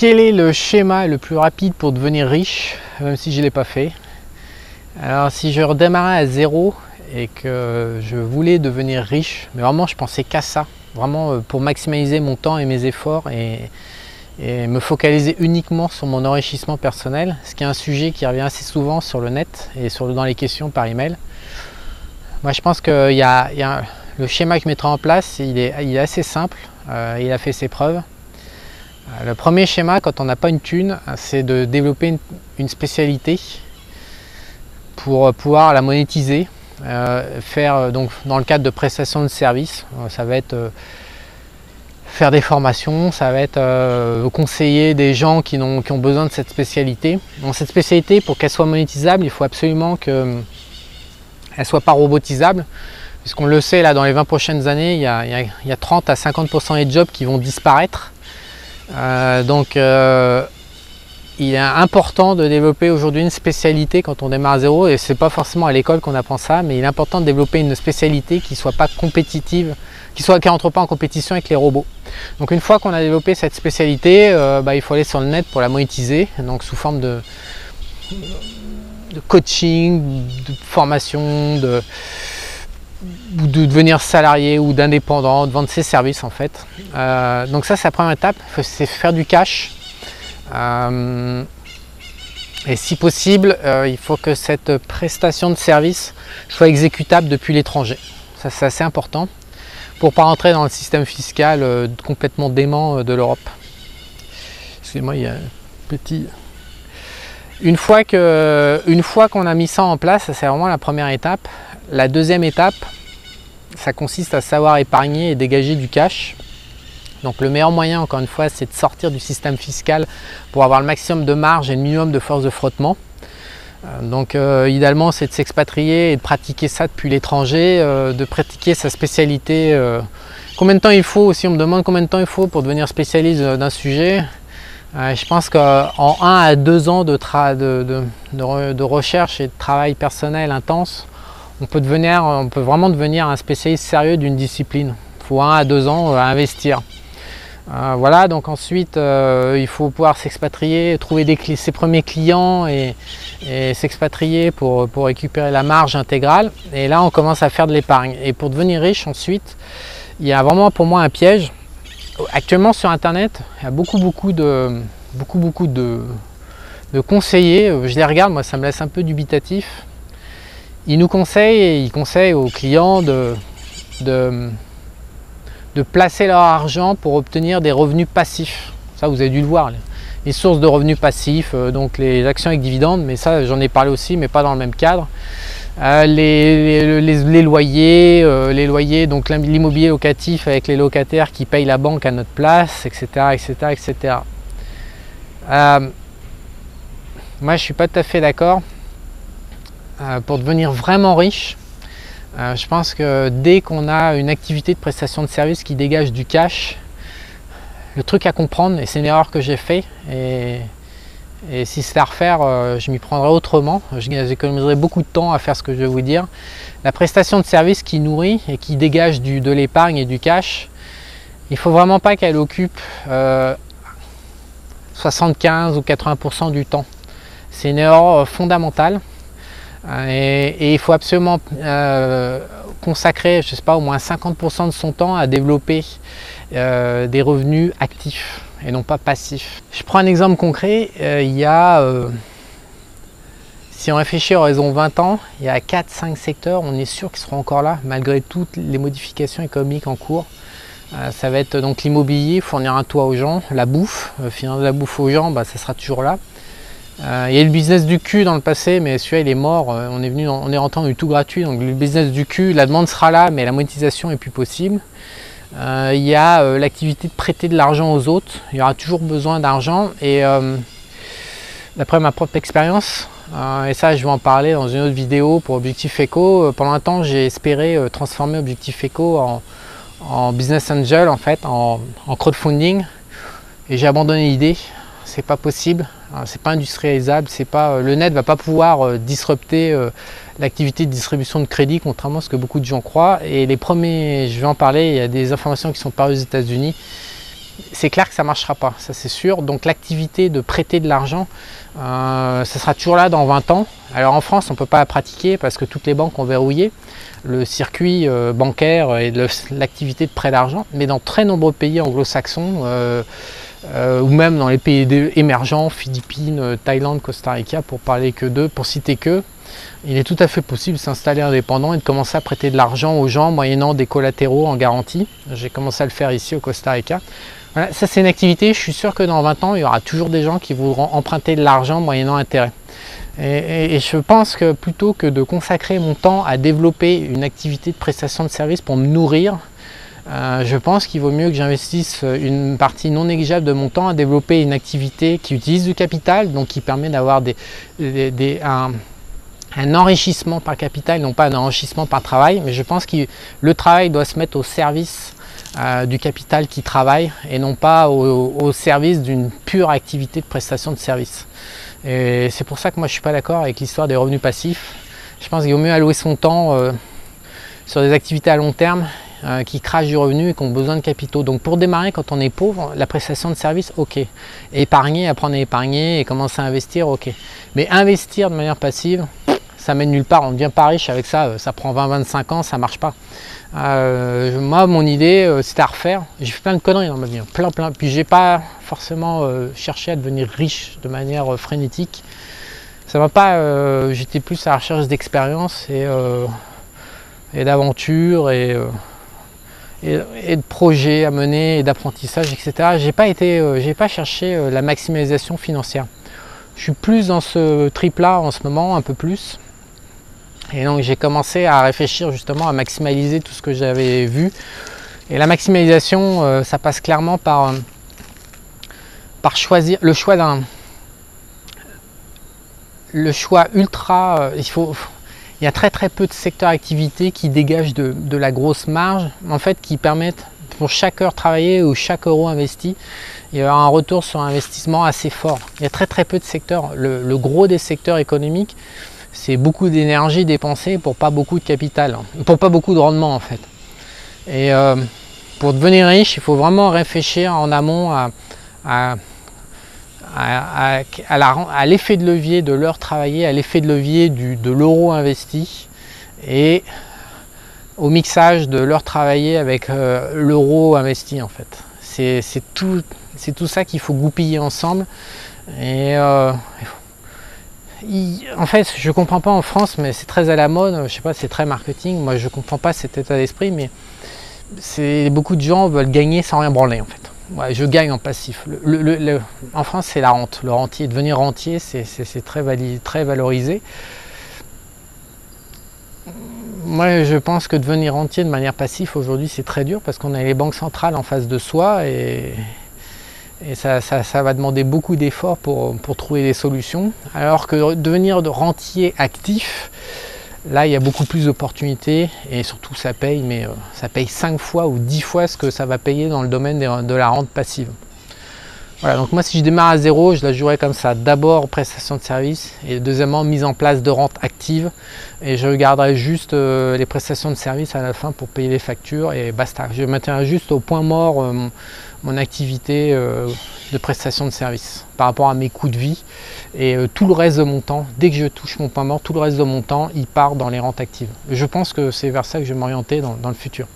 Quel est le schéma le plus rapide pour devenir riche, même si je ne l'ai pas fait? Alors si je redémarrais à zéro et que je voulais devenir riche, mais vraiment je pensais qu'à ça, vraiment pour maximiser mon temps et mes efforts et me focaliser uniquement sur mon enrichissement personnel, ce qui est un sujet qui revient assez souvent sur le net et dans les questions par email. Moi je pense que le schéma que je mettrai en place, il est assez simple, il a fait ses preuves. Le premier schéma, quand on n'a pas une thune, c'est de développer une spécialité pour pouvoir la monétiser, faire donc dans le cadre de prestations de services. Ça va être faire des formations, ça va être conseiller des gens qui ont besoin de cette spécialité. Donc cette spécialité, pour qu'elle soit monétisable, il faut absolument qu'elle ne soit pas robotisable, puisqu'on le sait, là dans les 20 prochaines années, il y a 30 à 50% des jobs qui vont disparaître. Il est important de développer aujourd'hui une spécialité quand on démarre à zéro, et c'est pas forcément à l'école qu'on apprend ça, mais il est important de développer une spécialité qui soit pas compétitive, qui rentre pas en compétition avec les robots. Donc une fois qu'on a développé cette spécialité, il faut aller sur le net pour la monétiser, donc sous forme de coaching, de formation, de devenir salarié ou d'indépendant, de vendre ses services en fait. Donc ça c'est la première étape, c'est faire du cash. Et si possible, il faut que cette prestation de service soit exécutable depuis l'étranger. Ça c'est assez important pour ne pas rentrer dans le système fiscal complètement dément de l'Europe. Excusez-moi, il y a un petit... Une fois qu'on a mis ça en place, c'est vraiment la première étape. La deuxième étape, ça consiste à savoir épargner et dégager du cash. Donc le meilleur moyen, encore une fois, c'est de sortir du système fiscal pour avoir le maximum de marge et le minimum de force de frottement. Idéalement, c'est de s'expatrier et de pratiquer ça depuis l'étranger, de pratiquer sa spécialité. Combien de temps il faut, si on me demande combien de temps il faut pour devenir spécialiste d'un sujet, je pense qu'en 1 à 2 ans de recherche et de travail personnel intense, on peut vraiment devenir un spécialiste sérieux d'une discipline. Il faut 1 à 2 ans à investir. Voilà, donc ensuite il faut pouvoir s'expatrier, trouver ses premiers clients et s'expatrier pour récupérer la marge intégrale. Et là on commence à faire de l'épargne. Et pour devenir riche ensuite, il y a vraiment pour moi un piège. Actuellement sur internet, il y a beaucoup de conseillers, je les regarde, moi ça me laisse un peu dubitatif. Ils conseillent aux clients de placer leur argent pour obtenir des revenus passifs. Ça vous avez dû le voir, les sources de revenus passifs, donc les actions avec dividendes, mais ça j'en ai parlé aussi, mais pas dans le même cadre. Les loyers, donc l'immobilier locatif avec les locataires qui payent la banque à notre place, etc. etc. Moi je suis pas tout à fait d'accord. Pour devenir vraiment riche, je pense que dès qu'on a une activité de prestation de service qui dégage du cash, le truc à comprendre, et c'est une erreur que j'ai fait, et si c'était à refaire, je m'y prendrais autrement, j'économiserais beaucoup de temps à faire ce que je vais vous dire. La prestation de service qui nourrit et qui dégage de l'épargne et du cash, il ne faut vraiment pas qu'elle occupe 75 ou 80% du temps. C'est une erreur fondamentale. Et il faut absolument consacrer, je sais pas, au moins 50% de son temps à développer des revenus actifs et non pas passifs. Je prends un exemple concret, si on réfléchit à horizon 20 ans, il y a 4-5 secteurs, on est sûr qu'ils seront encore là malgré toutes les modifications économiques en cours. Ça va être donc l'immobilier, fournir un toit aux gens, la bouffe, financer la bouffe aux gens, ça sera toujours là. Il y a eu le business du cul dans le passé, mais celui-là il est mort, on est rentré dans tout gratuit, donc le business du cul, la demande sera là, mais la monétisation est plus possible. Il y a l'activité de prêter de l'argent aux autres, il y aura toujours besoin d'argent, et d'après ma propre expérience, et ça je vais en parler dans une autre vidéo pour Objectif Eco, pendant un temps j'ai espéré transformer Objectif Eco en business angel, en fait, en crowdfunding, et j'ai abandonné l'idée. C'est pas possible, c'est pas industrialisable, le net va pas pouvoir disrupter l'activité de distribution de crédit, contrairement à ce que beaucoup de gens croient. Et je vais en parler, il y a des informations qui sont parues aux États-Unis c'est clair que ça ne marchera pas, ça c'est sûr. Donc l'activité de prêter de l'argent, ça sera toujours là dans 20 ans. Alors en France, on ne peut pas la pratiquer parce que toutes les banques ont verrouillé le circuit bancaire et l'activité de prêt d'argent. Mais dans très nombreux pays anglo-saxons, ou même dans les pays émergents, Philippines, Thaïlande, Costa Rica, pour parler que d'eux, pour citer qu'eux, il est tout à fait possible de s'installer indépendant et de commencer à prêter de l'argent aux gens moyennant des collatéraux en garantie. J'ai commencé à le faire ici au Costa Rica. Voilà, ça c'est une activité, je suis sûr que dans 20 ans, il y aura toujours des gens qui voudront emprunter de l'argent moyennant intérêt. Et je pense que plutôt que de consacrer mon temps à développer une activité de prestation de service pour me nourrir, je pense qu'il vaut mieux que j'investisse une partie non négligeable de mon temps à développer une activité qui utilise du capital, donc qui permet d'avoir un enrichissement par capital, non pas un enrichissement par travail, mais je pense que le travail doit se mettre au service du capital qui travaille et non pas au service d'une pure activité de prestation de service. Et c'est pour ça que moi je ne suis pas d'accord avec l'histoire des revenus passifs. Je pense qu'il vaut mieux allouer son temps sur des activités à long terme qui crachent du revenu et qui ont besoin de capitaux. Donc pour démarrer quand on est pauvre, la prestation de service, ok. Épargner, apprendre à épargner et commencer à investir, ok. Mais investir de manière passive, ça mène nulle part, on ne devient pas riche avec ça, ça prend 20-25 ans, ça ne marche pas. Moi, mon idée, c'était à refaire. J'ai fait plein de conneries dans ma vie, plein. Puis j'ai pas forcément cherché à devenir riche de manière frénétique. Ça m'a pas. J'étais plus à la recherche d'expérience et d'aventure et de projets à mener et d'apprentissage, etc. J'ai pas cherché la maximisation financière. Je suis plus dans ce trip-là en ce moment, un peu plus. Et donc j'ai commencé à réfléchir justement à maximaliser tout ce que j'avais vu. Et la maximalisation, ça passe clairement par choisir le choix ultra. Il y a très peu de secteurs d'activité qui dégagent de la grosse marge, en fait, qui permettent pour chaque heure travaillée ou chaque euro investi, il y aura un retour sur investissement assez fort. Il y a très peu de secteurs. Le gros des secteurs économiques, c'est beaucoup d'énergie dépensée pour pas beaucoup de capital, pour pas beaucoup de rendement en fait. Et pour devenir riche, il faut vraiment réfléchir en amont à l'effet de levier de l'heure travaillée, à l'effet de levier de l'euro investi et au mixage de l'heure travaillée avec l'euro investi en fait. C'est tout ça qu'il faut goupiller ensemble. Et en fait, je comprends pas en France, mais c'est très à la mode, je sais pas, c'est très marketing. Moi, je comprends pas cet état d'esprit, mais beaucoup de gens veulent gagner sans rien branler en fait. Ouais, je gagne en passif. En France, c'est la rente. Le rentier, devenir rentier, c'est très valorisé. Moi, je pense que devenir rentier de manière passive aujourd'hui, c'est très dur parce qu'on a les banques centrales en face de soi et ça va demander beaucoup d'efforts pour trouver des solutions. Alors que devenir rentier actif, là, il y a beaucoup plus d'opportunités et surtout ça paye, mais ça paye 5 fois ou 10 fois ce que ça va payer dans le domaine de la rente passive. Voilà, donc moi si je démarre à zéro, je la jouerai comme ça. D'abord prestation de service et deuxièmement mise en place de rente active. Et je garderai juste les prestations de service à la fin pour payer les factures et basta. Je maintiendrai juste au point mort mon activité de prestation de service par rapport à mes coûts de vie. Et tout le reste de mon temps, dès que je touche mon point mort, tout le reste de mon temps, il part dans les rentes actives. Je pense que c'est vers ça que je vais m'orienter dans le futur.